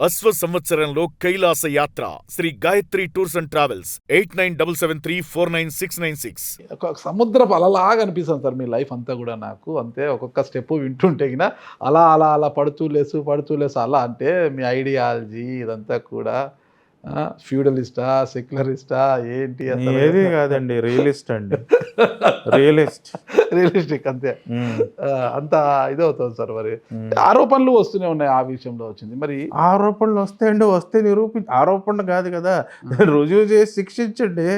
అశ్వ సంవత్సరంలో కైలాస యాత్ర Shri Gayatri tours and travels 8977349696. ఒక సముద్రపు అలలాగా అనిపిస్తుంది సార్ మీ లైఫ్ అంతా కూడా నాకు. అంతే ఒక్కొక్క స్టెప్ వింటుంటే గిన అలా అలా అలా పడుతూ లేసు అలా అంటే మీ ఐడియాలజీ ఇదంతా కూడా ఫ్యూడలిస్టా సెక్యులరిస్టా ఏంటి అసలు? ఏది కాదండి, రియలిస్ట్ అండి. రియలిస్టిక్ అంతే. అంత ఇదవుతుంది సార్. మరి ఆరోపణలు వస్తూనే ఉన్నాయి, ఆ విషయంలో వచ్చింది. మరి ఆరోపణలు వస్తాయండి, వస్తే ఆరోపణ కాదు కదా, రుజువు చేసి శిక్షించండి.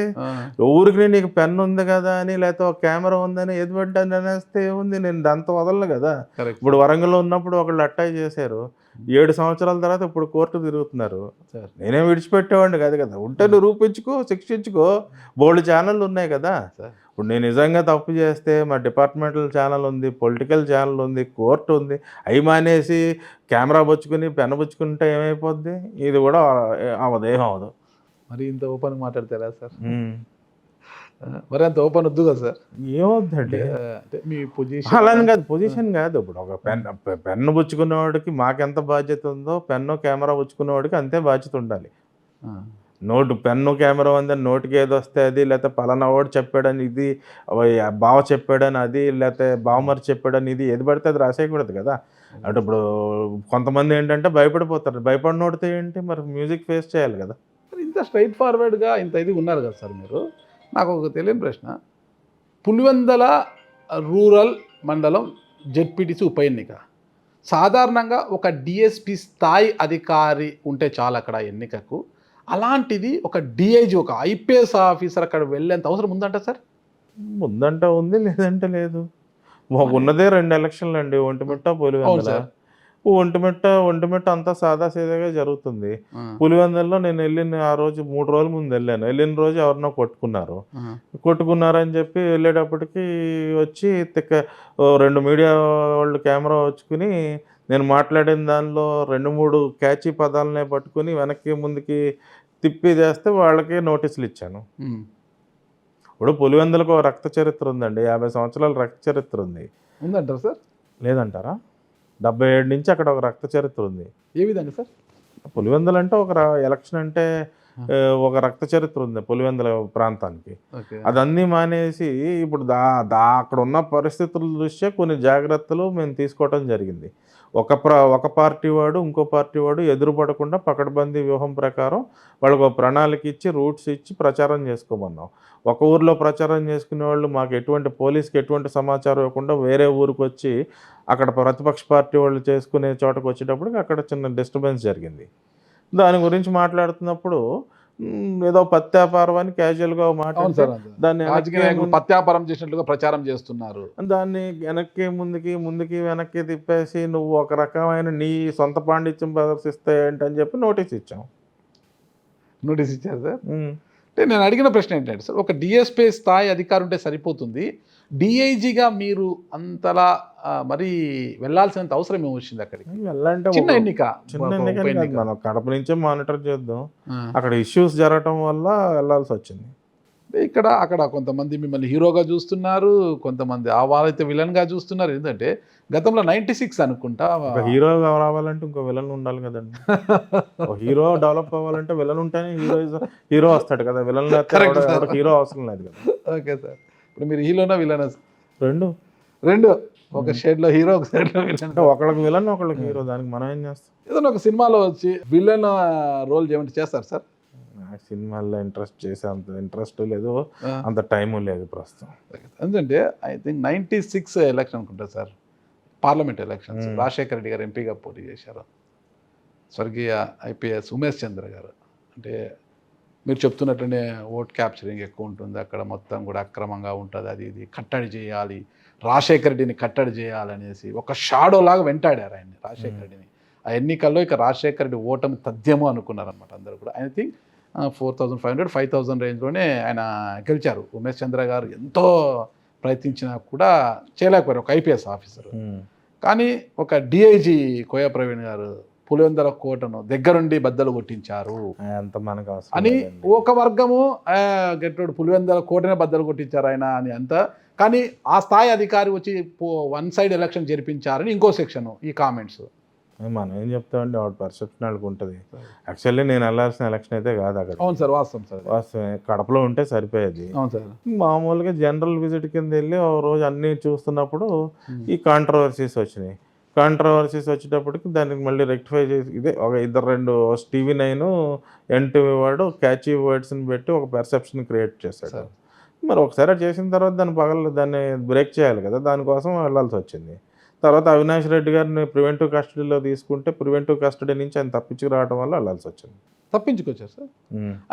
ఊరికి నీకు పెన్ ఉంది కదా అని లేకపోతే ఒక కెమెరా ఉందని ఏది పడ్డాను అనేస్తే ఏముంది, నేను దాంతో వదలను కదా. ఇప్పుడు వరంగల్లో ఉన్నప్పుడు ఒకళ్ళు అట్టాయి చేశారు, 7 సంవత్సరాల తర్వాత ఇప్పుడు కోర్టు తిరుగుతున్నారు. నేనేం విడిచిపెట్టేవాడిని కాదు కదా. ఉంటే నిరూపించుకో, శిక్షించుకో, బోల్డ్ ఛానళ్ళు ఉన్నాయి కదా. ఇప్పుడు నేను నిజంగా తప్పు చేస్తే మా డిపార్ట్మెంటల్ ఛానల్ ఉంది, పొలిటికల్ ఛానల్ ఉంది, కోర్టు ఉంది, అవి మానేసి కెమెరా పుచ్చుకుని పెన్ను పుచ్చుకుంటే ఏమైపోద్ది? ఇది కూడా అవదేహం అవదు. మరి ఇంత ఓపెన్ మాట్లాడితే ఎలా సార్? మరి అంత ఓపెన్ వద్దు కదా సార్. ఏమవుద్దండి అంటే మీ పొజిషన్ అలాని కాదు, పొజిషన్ కాదు. ఇప్పుడు ఒక పెన్ను పుచ్చుకునేవాడికి మాకెంత బాధ్యత ఉందో పెన్ను కెమెరా పుచ్చుకునేవాడికి అంతే బాధ్యత ఉండాలి. పెన్ను కెమెరా ఉందని నోటికి ఏది వస్తే అది, లేకపోతే పలానా వాడు చెప్పాడని ఇది, బావ చెప్పాడని అది, లేకపోతే బావమరి చెప్పాడని ఇది, ఏది పడితే అది రాసేయకూడదు కదా. అంటే ఇప్పుడు కొంతమంది ఏంటంటే భయపడిపోతారు, భయపడినోడితే ఏంటి మరి మ్యూజిక్ ఫేస్ చేయాలి కదా. ఇంత స్ట్రైట్ ఫార్వర్డ్గా ఇంత ఇది ఉన్నారు కదా సార్ మీరు. నాకు ఒక తెలియని ప్రశ్న, పులివెందల రూరల్ మండలం జెడ్పీటీసీ ఉప ఎన్నిక సాధారణంగా ఒక డిఎస్పి స్థాయి అధికారి ఉంటే చాలు అక్కడ ఎన్నికకు. అలాంటిది ఒక డిఐజీ, ఒక ఐపీఎస్ ఆఫీసర్ అక్కడ వెళ్ళేంత అవసరం ఉందంట సార్? ముందంట ఉంది, లేదంటే లేదు. ఉన్నదే 2 ఎలక్షన్లు అండి, ఒంటిమిట్ట పులివెందుల. ఒంటిమిట్ట అంతా సాదాసీదాగా జరుగుతుంది. పులివెందుల్లో నేను వెళ్ళిన ఆ రోజు 3 రోజుల ముందు వెళ్ళాను. వెళ్ళిన రోజు ఎవరినో కొట్టుకున్నారని చెప్పి వెళ్ళేటప్పటికి వచ్చి 2 మీడియా వాళ్ళు కెమెరా వచ్చుకుని నేను మాట్లాడిన దానిలో 2-3 క్యాచీ పదాలనే పట్టుకుని వెనక్కి ముందుకి తిప్పి చేస్తే వాళ్ళకి నోటీసులు ఇచ్చాను. ఇప్పుడు పులివెందులకు రక్త చరిత్ర ఉందండి, 50 సంవత్సరాల రక్త చరిత్ర ఉందంటారా సార్? లేదంటారా? 77 నుంచి అక్కడ ఒక రక్త చరిత్ర ఉంది. ఏ విధంగా సార్? పులివెందులు అంటే ఒక ఎలక్షన్ అంటే ఒక రక్త చరిత్ర ఉంది పులివెందుల ప్రాంతానికి. అదన్నీ మానేసి ఇప్పుడు అక్కడ ఉన్న పరిస్థితుల దృష్ట్యా కొన్ని జాగ్రత్తలు మేము తీసుకోవటం జరిగింది. ఒక పార్టీ వాడు ఇంకో పార్టీ వాడు ఎదురుపడకుండా పకడ్బందీ వ్యూహం ప్రకారం వాళ్ళకు ఒక ప్రణాళిక ఇచ్చి రూట్స్ ఇచ్చి ప్రచారం చేసుకోమన్నాం. ఒక ఊరిలో ప్రచారం చేసుకునే వాళ్ళు మాకు పోలీస్కి ఎటువంటి సమాచారం ఇవ్వకుండా వేరే ఊరికి వచ్చి అక్కడ ప్రతిపక్ష పార్టీ వాళ్ళు చేసుకునే చోటకు వచ్చేటప్పటికి అక్కడ చిన్న డిస్టర్బెన్స్ జరిగింది. దాని గురించి మాట్లాడుతున్నప్పుడు ఏదో పత్యాపారం అని క్యాజువల్గా మాట్లాడుతారు, దాన్ని పత్యాపారం చేసినట్లుగా ప్రచారం చేస్తున్నారు. దాన్ని ముందుకి వెనక్కి తిప్పేసి నువ్వు ఒక రకమైన నీ సొంత పాండిత్యం ప్రదర్శిస్తే ఏంటని చెప్పి నోటీస్ ఇచ్చారు సార్. అంటే నేను అడిగిన ప్రశ్న ఏంటంటే సార్, ఒక డిఎస్పీ స్థాయి అధికారి ఉంటే సరిపోతుంది, డిఐజీగా మీరు అంతలా మరి వెళ్ళాల్సినంత అవసరం ఏమి వచ్చింది అక్కడికి? వెళ్ళాలంటే చిన్న ఎన్నిక మనం కడప నుంచే మానిటర్ చేద్దాం, అక్కడ ఇష్యూస్ జరగటం వల్ల వెళ్ళాల్సి వచ్చింది. అక్కడ కొంతమంది మిమ్మల్ని హీరోగా చూస్తున్నారు, కొంతమంది వాళ్ళైతే విలన్గా చూస్తున్నారు. ఎందుకంటే గతంలో 96 అనుకుంటా హీరో రావాలంటే ఇంకో విలన్ ఉండాలి కదండి. హీరో డెవలప్ అవ్వాలంటే విలన్ ఉంటేనే హీరో వస్తాడు కదా, విలన్ హీరో అవసరం లేదు కదా. ఓకే సార్, ఇప్పుడు మీరు హీరోనా విలనా? రెండు ఒక షేడ్లో హీరో, ఒక షేడ్లో విలన్. ఒకళ్ళకి విలన్ ఒకళ్ళకి హీరో, దానికి మనం ఏం చేస్తాం? ఏదైనా ఒక సినిమాలో వచ్చి విలన్ రోల్ చేయమంటే చేస్తారు సార్? సినిమాల్లో అంత ఇంట్రెస్ట్ లేదు, అంత టైము లేదు ప్రస్తుతం. ఎందుకంటే ఐ థింక్ 96 ఎలక్షన్ అనుకుంటా sir, parliament elections. Rajasekhara Reddy గారు ఎంపీగా పోటీ చేశారు, స్వర్గీయ ఐపీఎస్ ఉమేష్ చంద్ర గారు. అంటే మీరు చెప్తున్నట్లనే ఓట్ క్యాప్చరింగ్ ఎక్కువ ఉంటుంది అక్కడ, మొత్తం కూడా అక్రమంగా ఉంటుంది, అది ఇది కట్టడి చేయాలి, రాజశేఖర రెడ్డిని కట్టడి చేయాలనేసి ఒక షాడో లాగా వెంటాడారు ఆయన్ని, రాజశేఖర రెడ్డిని. ఆ ఎన్నికల్లో రాజశేఖర రెడ్డి ఓటమి తథ్యము అనుకున్నారనమాట అందరూ కూడా. ఐ థింక్ 4500, 5000 రేంజ్లోనే ఆయన గెలిచారు. ఉమేష్ చంద్ర గారు ఎంతో ప్రయత్నించినా కూడా చేయలేకపోయారు, ఒక ఐపీఎస్ ఆఫీసర్. కానీ ఒక డిఐజీ కోయ ప్రవీణ్ గారు పులివెందుల కోటను దగ్గరుండి బద్దలు కొట్టించారు అని ఒక వర్గము, గెట్టోడు పులివెందుల కోటనే బద్దలు కొట్టించారు ఆయన అని అంతా. కానీ ఆ స్థాయి అధికారి వచ్చి 1 సైడ్ ఎలక్షన్ జరిపించారని ఇంకో సెక్షన్ ఈ కామెంట్స్. మనం ఏం చెప్తామండి, వాడు పర్సెప్షన్ వాళ్ళకి ఉంటుంది. యాక్చువల్లీ నేను వెళ్ళాల్సిన ఎలక్షన్ అయితే కాదు అక్కడ. అవును సార్, వాస్తవం సార్. వాస్తవమే, కడపలో ఉంటే సరిపోయేది. అవును సార్. మామూలుగా జనరల్ విజిట్ కింద వెళ్ళి ఒక రోజు అన్నీ చూస్తున్నప్పుడు ఈ కాంట్రవర్సీస్ వచ్చినాయి. కాంట్రవర్సీస్ వచ్చేటప్పటికి దానికి మళ్ళీ రెక్టిఫై చేసి ఇదే ఒక రెండు TV9 NTV వాడు క్యాచీ వర్డ్స్ని పెట్టి ఒక పర్సెప్షన్ క్రియేట్ చేశాడు. మరి ఒకసారి అది చేసిన తర్వాత దాన్ని బ్రేక్ చేయాలి కదా, దానికోసం వెళ్ళాల్సి వచ్చింది. తర్వాత అవినాష్ రెడ్డి గారిని ప్రివెంటివ్ కస్టడీలో తీసుకుంటే ప్రివెంటివ్ కస్టడీ నుంచి ఆయన తప్పించుకు రావడం వల్ల వెళ్ళాల్సి వచ్చింది. తప్పించుకొచ్చారు సార్.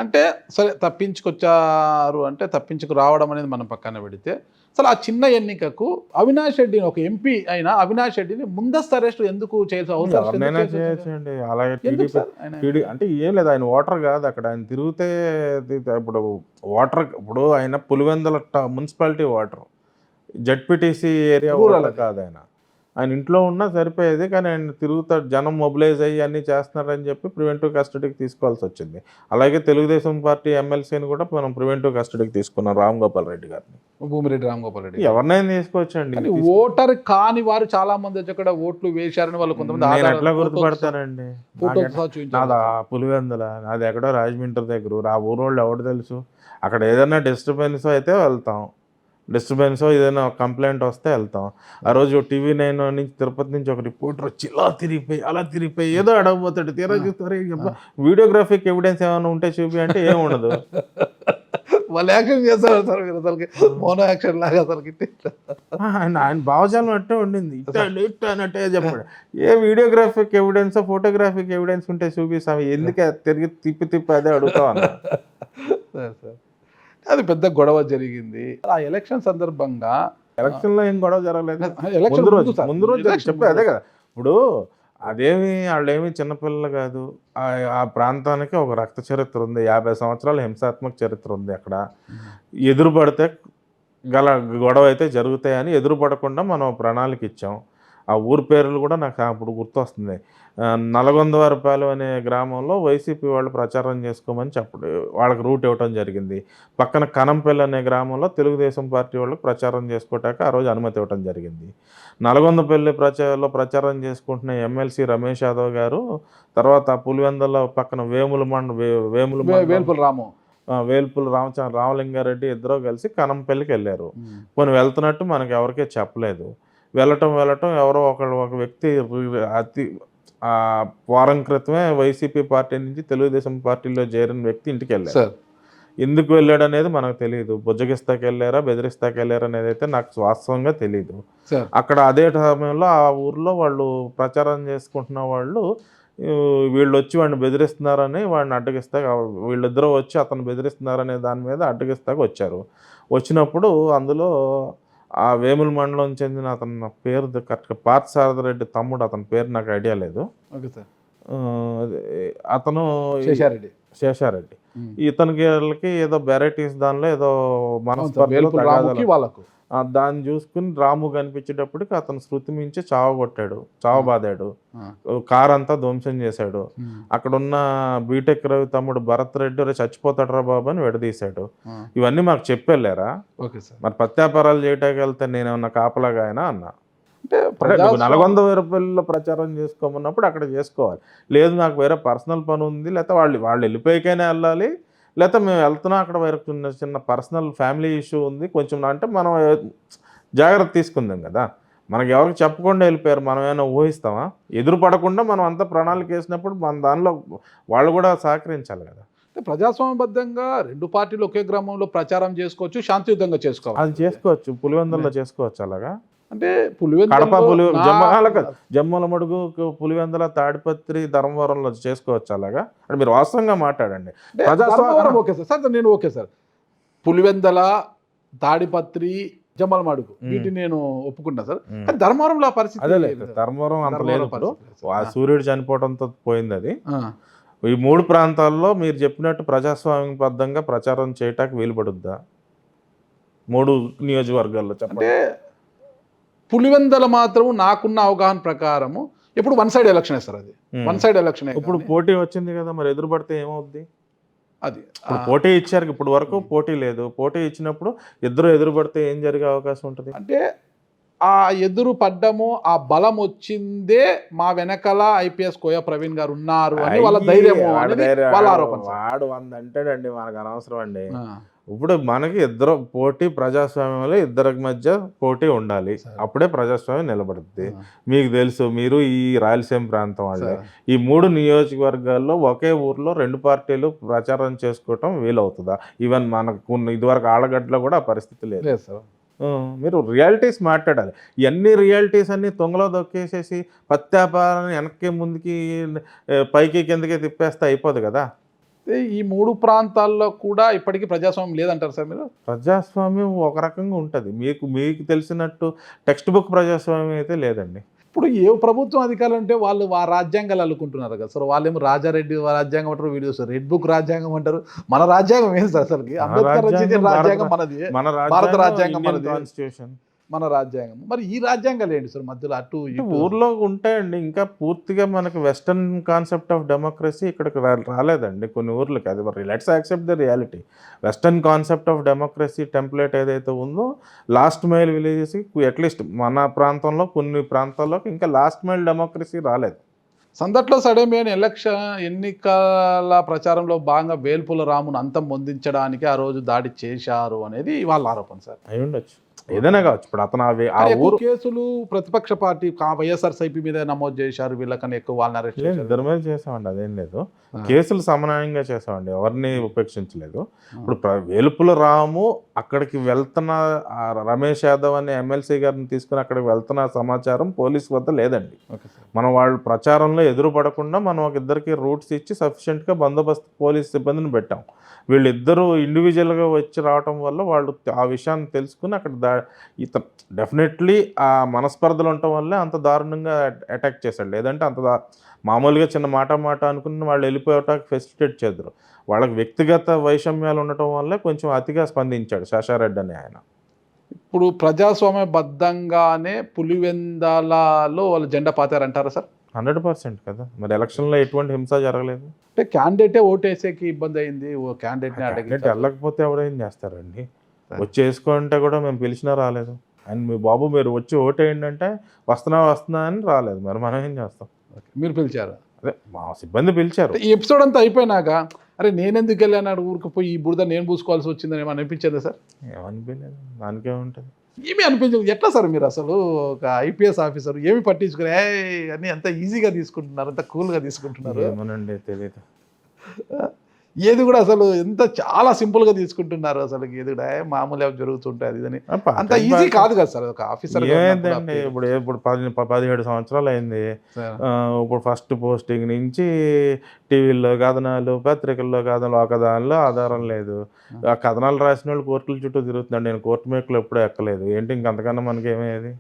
అంటే సరే, తప్పించుకొచ్చారు అంటే తప్పించుకు రావడం అనేది మనం పక్కన పెడితే, అసలు ఆ చిన్న ఎన్నికకు అవినాష్ రెడ్డిని, ఒక ఎంపీ అయినా అవినాష్ రెడ్డిని ముందస్తు అరెస్ట్ ఎందుకు చేయాల్సిన అవసరం? చేయొచ్చండి. అలాగే టీడీ అంటే ఏం లేదు, ఆయన ఓటర్ కాదు అక్కడ. ఆయన తిరిగితే ఇప్పుడు ఇప్పుడు ఆయన Pulivendula municipality voter, ZPTC area voter కాదు ఆయన. ఆయన ఇంట్లో ఉన్నా సరిపోయేది, కానీ ఆయన తిరుగుతాడు, జనం మొబిలైజ్ అయ్యి అన్నీ చేస్తున్నారని చెప్పి ప్రివెంటివ్ కస్టడీకి తీసుకోవాల్సి వచ్చింది. అలాగే తెలుగుదేశం పార్టీ ఎమ్మెల్సీని కూడా మనం ప్రివెంటివ్ కస్టడీకి తీసుకున్నాం, రామగోపాల్ రెడ్డి గారిని. భూమిరెడ్డి రామగోపాల్ రెడ్డి ఎవరినైనా తీసుకోవచ్చండి. ఓటర్ కాని వారు చాలా మంది వచ్చి అక్కడ ఓట్లు వేశారని వాళ్ళు కొంతమంది ఎట్లా గుర్తుపడతానండి? నాది పులివెందుల, నాది ఎక్కడో రాజమండ్రి దగ్గర, ఆ ఊరోళ్ళు ఎవరు తెలుసు. అక్కడ ఏదైనా డిస్టర్బెన్స్ అయితే వెళ్తాం, డిస్టర్బెన్స్ ఏదైనా కంప్లైంట్ వస్తే వెళ్తాం. ఆ రోజు TV9 నుంచి తిరుపతి నుంచి ఒక రిపోర్టర్ వచ్చి ఇలా తిరిగిపోయి అలా తిరిగిపోయి ఏదో అడగబోతాడు. తీరా చూస్తారు, వీడియోగ్రాఫిక్ ఎవిడెన్స్ ఏమైనా ఉంటే చూపి అంటే ఏమి ఉండదు. వాళ్ళు యాక్షన్ చేస్తారు సార్, మీరు అసలుకి మోనో యాక్షన్ లాగా అసలుకి. ఆయన భావజాలం అట్టే ఉండింది, ఇట్ట అన్నట్టే చెప్పాడు. ఏ వీడియోగ్రాఫిక్ ఎవిడెన్స్ ఫోటోగ్రాఫిక్ ఎవిడెన్స్ ఉంటే చూపిస్తాం, ఎందుకే తిరిగి తిప్పి అదే అడుగుతాం అన్న. సార్ అది పెద్ద గొడవ జరిగింది ఆ ఎలక్షన్ సందర్భంగా. ఎలక్షన్లో ఏం గొడవ జరగలేదు, ముందు రోజు చెప్పే అదే కదా. ఇప్పుడు వాళ్ళేమి చిన్నపిల్లలు కాదు. ఆ ప్రాంతానికి ఒక రక్త చరిత్ర ఉంది, 50 సంవత్సరాల హింసాత్మక చరిత్ర ఉంది. అక్కడ ఎదురుపడితే గొడవ అయితే జరుగుతాయని ఎదురుపడకుండా మనం ప్రణాళిక ఇచ్చాం. ఆ ఊరి పేర్లు కూడా నాకు అప్పుడు గుర్తొస్తుంది. నలగొందవారిపాలెం అనే గ్రామంలో వైసీపీ వాళ్ళు ప్రచారం చేసుకోమని వాళ్ళకి రూట్ ఇవ్వటం జరిగింది. పక్కన కనంపల్లి అనే గ్రామంలో తెలుగుదేశం పార్టీ వాళ్ళకి ప్రచారం చేసుకోవటానికి ఆ రోజు అనుమతి ఇవ్వటం జరిగింది. నల్గొందపల్లి ప్రచారం చేసుకుంటున్న ఎమ్మెల్సీ రమేష్ యాదవ్ గారు తర్వాత పులివెందుల పక్కన వేల్పుల రామలింగారెడ్డి ఇద్దరు కలిసి కనంపల్లికి వెళ్ళారు. కొన్ని వెళ్తున్నట్టు మనకి ఎవరికీ చెప్పలేదు. వెళ్ళటం ఎవరో ఒక వ్యక్తి వారం క్రితమే వైసీపీ పార్టీ నుంచి తెలుగుదేశం పార్టీలో చేరిన వ్యక్తి ఇంటికి వెళ్ళారు. ఎందుకు వెళ్ళాడు అనేది మనకు తెలియదు. బుజ్జగిస్తాకి వెళ్ళారా బెదిరిస్తాకి వెళ్ళారా అనేది అయితే నాకు వాస్తవంగా తెలియదు. అక్కడ అదే సమయంలో ఆ ఊర్లో వాళ్ళు ప్రచారం చేసుకుంటున్న వాళ్ళు వీళ్ళు వచ్చి వాడిని బెదిరిస్తున్నారని వాడిని వీళ్ళిద్దరూ వచ్చి అతను బెదిరిస్తున్నారనే దాని మీద అడ్డగిస్తాకి వచ్చారు. వచ్చినప్పుడు అందులో ఆ వేముల మండలం చెందిన అతని పేరు కరెక్ట్గా పార్థసారథిరెడ్డి తమ్ముడు, అతని పేరు నాకు ఐడియా లేదు. అతను శేషారెడ్డి. ఇతనికి వాళ్ళకి ఏదో వెరైటీస్ దానిలో ఏదో మనస్పర్ధలు వాళ్ళకు దాన్ని చూసుకుని రాము కనిపించేటప్పటికి అతను శృతి మించి చావబాదాడు, కారు అంతా ధ్వంసం చేశాడు. అక్కడున్న బీటెక్ రవి తమ్ముడు భరత్ రెడ్డి చచ్చిపోతాడరా బాబు అని విడదీశాడు. ఇవన్నీ మాకు చెప్పెళ్ళారా? మరి ప్రత్యాపారాలు చేయటానికి వెళ్తే నేనేమన్నా కాపలాగా అయినా అన్నా. నల్గొందలో ప్రచారం చేసుకోమన్నప్పుడు అక్కడ చేసుకోవాలి. లేదు నాకు వేరే పర్సనల్ పని ఉంది, లేకపోతే వాళ్ళు వెళ్ళిపోయికైనా వెళ్ళాలి, లేకపోతే మేము వెళ్తున్నాం అక్కడ వేరే చిన్న పర్సనల్ ఫ్యామిలీ ఇష్యూ ఉంది కొంచెం అంటే మనం జాగ్రత్త తీసుకుందాం కదా. మనకి ఎవరికి చెప్పకుండా వెళ్ళిపోయారు, మనం ఏమైనా ఊహిస్తామా? ఎదురు పడకుండా మనం అంతా ప్రణాళిక వేసినప్పుడు మన దానిలో వాళ్ళు కూడా సహకరించాలి కదా. ప్రజాస్వామ్యబద్ధంగా రెండు పార్టీలు ఒకే గ్రామంలో ప్రచారం చేసుకోవచ్చు, శాంతియుతంగా చేసుకోవాలి. అది చేసుకోవచ్చు, పులివెందుల్లో చేసుకోవచ్చు. అలాగా అంటే కడప జమ్మల మడుగు పులివెందుల తాడిపత్రి ధర్మవరంలో చేసుకోవచ్చు. అలాగా అంటే మీరు వాస్తవంగా మాట్లాడండి. ఓకే సార్, నేను ఓకే సార్, పులివెందుల తాడిపత్రి జమ్మల మడుగు వీటిని నేను ఒప్పుకుంటా సార్. ధర్మవరంలో పరిస్థితి అదే లేదు, ధర్మవరం అంత లేదు. ఇప్పుడు సూర్యుడు చనిపోవడంతో పోయింది అది. ఈ 3 ప్రాంతాల్లో మీరు చెప్పినట్టు ప్రజాస్వామ్యబద్ధంగా ప్రచారం చేయటానికి వీలు పడుద్దా 3 నియోజకవర్గాల్లో చెప్పండి? పులివెందుల మాత్రం నాకున్న అవగాహన ప్రకారము ఇప్పుడు వన్ సైడ్ ఎలక్షన్ సార్. అది వన్ సైడ్ ఎలక్షన్. ఇప్పుడు పోటీ వచ్చింది కదా, మరి ఎదురుపడితే ఏమవుద్ది? అది పోటీ ఇచ్చారు, ఇప్పుడు వరకు పోటీ లేదు. పోటీ ఇచ్చినప్పుడు ఇద్దరు ఎదురుపడితే ఏం జరిగే అవకాశం ఉంటుంది? అంటే ఆ ఎదురు పడ్డము, ఆ బలం వచ్చిందే మా వెనకాల ఐపీఎస్ కోయ ప్రవీణ్ గారు ఉన్నారు అని వాళ్ళ ధైర్యము వాడి అనేది ధైర్యం, వాళ్ళ ఆరోపణ సార్. వాడు 100 అంటాడండి, మనకు అనవసరం అండి. ఆ, ఇప్పుడు మనకి ఇద్దరు పోటీ, ప్రజాస్వామ్యంలో ఇద్దరికి మధ్య పోటీ ఉండాలి, అప్పుడే ప్రజాస్వామ్యం నిలబడుద్ది. ఆ, మీకు తెలుసు, మీరు ఈ రాయలసీమ ప్రాంతం వాళ్ళే. సార్. ఈ 3 నియోజకవర్గాల్లో ఒకే ఊర్లో 2 పార్టీలు ప్రచారం చేసుకోవటం వీలవుతుందా? ఈవెన్ మనకు ఇదివరకు ఆళ్ళగడ్డలో కూడా ఆ పరిస్థితి లేదు. లేదు సార్. మీరు రియాలిటీస్ మాట్లాడాలి. ఇవన్నీ రియాలిటీస్ అన్నీ తొంగలో దొక్కేసేసి పత్యాపారాన్ని వెనక్కి ముందుకి పైకి కిందకి తిప్పేస్తే అయిపోదు కదా. ఈ 3 ప్రాంతాల్లో కూడా ఇప్పటికీ ప్రజాస్వామ్యం లేదంటారు సార్ మీరు? ప్రజాస్వామ్యం ఒక రకంగా ఉంటుంది. మీకు మీకు తెలిసినట్టు టెక్స్ట్ బుక్ ప్రజాస్వామ్యం అయితే లేదండి. ఇప్పుడు ఏ ప్రభుత్వం అధికారులు ఉంటే వాళ్ళు ఆ రాజ్యాంగాలు అల్లుకుంటున్నారు కదా సార్. వాళ్ళేమో రాజారెడ్డి రాజ్యాంగం అంటారు, వీడియోస్ రెడ్ బుక్ రాజ్యాంగం అంటారు. మన రాజ్యాంగం ఏంటి సార్ అసలుకి? అంబేద్కర్ రచించిన రాజ్యాంగం మనది, మన భారత రాజ్యాంగం ఇండియన్ మనది, కాన్స్టిట్యూషన్. మన రాజ్యాంగం. మరి ఈ రాజ్యాంగాలు ఏంటి సార్ మధ్యలో అటు ఇటు? ఊర్లో ఉంటాయండి. ఇంకా పూర్తిగా మనకి వెస్టర్న్ కాన్సెప్ట్ ఆఫ్ డెమోక్రసీ ఇక్కడికి రాలేదండి కొన్ని ఊర్లకి. అది మరి let's accept the reality. Western concept of democracy template ఏదైతే ఉందో లాస్ట్ మైల్ విలేజెస్కి అట్లీస్ట్ మన ప్రాంతంలో కొన్ని ప్రాంతాల్లోకి ఇంకా లాస్ట్ మైల్ డెమోక్రసీ రాలేదు. సందట్లో సడేమేని ఎన్నికల ప్రచారంలో భాగంగా వేల్పుల రామును అంతం పొందించడానికి ఆ రోజు దాడి చేశారు అనేది వాళ్ళ ఆరోపణ సార్. అయి ఉండొచ్చు, ఏదైనా కావచ్చు. ఇప్పుడు అతను ఆ ఎక్కువ ఊరు కేసులు ప్రతిపక్ష పార్టీ వైఎస్ఆర్సీపీ మీద నమోదు చేశారు, వీళ్ళకన్నా ఎక్కువ వాళ్ళని అరెస్ట్ చేశారు. ఇద్దరి మీద చేసామండి, అదేం లేదు. కేసులు సమన్వయంగా చేసామండి, ఎవరిని ఉపేక్షించలేదు. ఇప్పుడు వేలుపుల రాము అక్కడికి వెళ్తున్న రమేష్ యాదవ్ అనే ఎమ్మెల్సీ గారిని తీసుకుని అక్కడికి వెళ్తున్న సమాచారం పోలీస్ వద్ద లేదండి. మనం వాళ్ళ ప్రచారంలో ఎదురుపడకుండా మనం ఒక ఇద్దరికి రూట్స్ ఇచ్చి సఫిషియెంట్గా బందోబస్తు పోలీస్ సిబ్బందిని పెట్టాం. వీళ్ళిద్దరూ ఇండివిజువల్గా వచ్చి రావటం వల్ల వాళ్ళు ఆ విషయాన్ని తెలుసుకుని అక్కడ డెఫినెట్లీ ఆ మనస్పర్ధలు ఉండటం వల్లే అంత దారుణంగా అటాక్ చేశాడు. లేదంటే మామూలుగా చిన్న మాట అనుకుని వాళ్ళు వెళ్ళిపోవటానికి ఫెసిలిటేట్ చేద్దరు. వాళ్ళకి వ్యక్తిగత వైషమ్యాలు ఉండటం వల్లే కొంచెం అతిగా స్పందించాడు శేషారెడ్డి అనే ఆయన. ఇప్పుడు ప్రజాస్వామ్యబద్ధంగానే పులివెందాలలో వాళ్ళు జెండా పాతారంటారా సార్? 100% కదా. మరి ఎలక్షన్లో ఎటువంటి హింస జరగలేదు. అంటే క్యాండిడేటే ఓటేసేకి ఇబ్బంది అయింది, క్యాండిడేట్ని క్యాండిడేట్ వెళ్ళకపోతే ఎవడేం చేస్తారండి? వచ్చి వేసుకుంటే కూడా మేము పిలిచినా రాలేదు. అండ్ మీ బాబు మీరు వచ్చి ఓటేయండి అంటే వస్తున్నా అని రాలేదు. మరి మనం ఏం చేస్తాం? మీరు పిలిచారు? అదే మా సిబ్బంది పిలిచారు. ఈ ఎపిసోడ్ అంతా అయిపోయినాక అరే నేనెందుకు వెళ్ళాను ఊరికి పోయి ఈ బురద నేను పూసుకోవాల్సి వచ్చిందని ఏమని అనిపించిందా సార్? ఏమనిపించలేదు, దానికేముంటుంది. ఏమీ అనిపించదు. ఎట్లా సార్ మీరు అసలు ఒక ఐపీఎస్ ఆఫీసర్ ఏమి పట్టించుకుని అన్నీ అంత ఈజీగా తీసుకుంటున్నారు, అంత కూల్గా తీసుకుంటున్నారు? ఏమోనండి, తెలియదు. ఏది కూడా అసలు ఎంత చాలా సింపుల్గా తీసుకుంటున్నారు అసలు. ఏది కూడా మామూలుగా జరుగుతుంటాయి అది ఇదని అంత ఈజీ కాదు కదా సార్ ఒక ఆఫీసర్. ఏమైందండి ఇప్పుడు 17 సంవత్సరాలు అయింది. ఇప్పుడు ఫస్ట్ పోస్టింగ్ నుంచి టీవీల్లో కథనాలు, పత్రికల్లో కథనాలు, ఒక దానిలో ఆధారం లేదు. ఆ కథనాలు రాసిన వాళ్ళు కోర్టుల చుట్టూ తిరుగుతున్నాడు. నేను కోర్టు మేకులు ఎప్పుడూ ఎక్కలేదు. ఏంటి ఇంకంతకన్నా మనకి ఏమయ్యేది?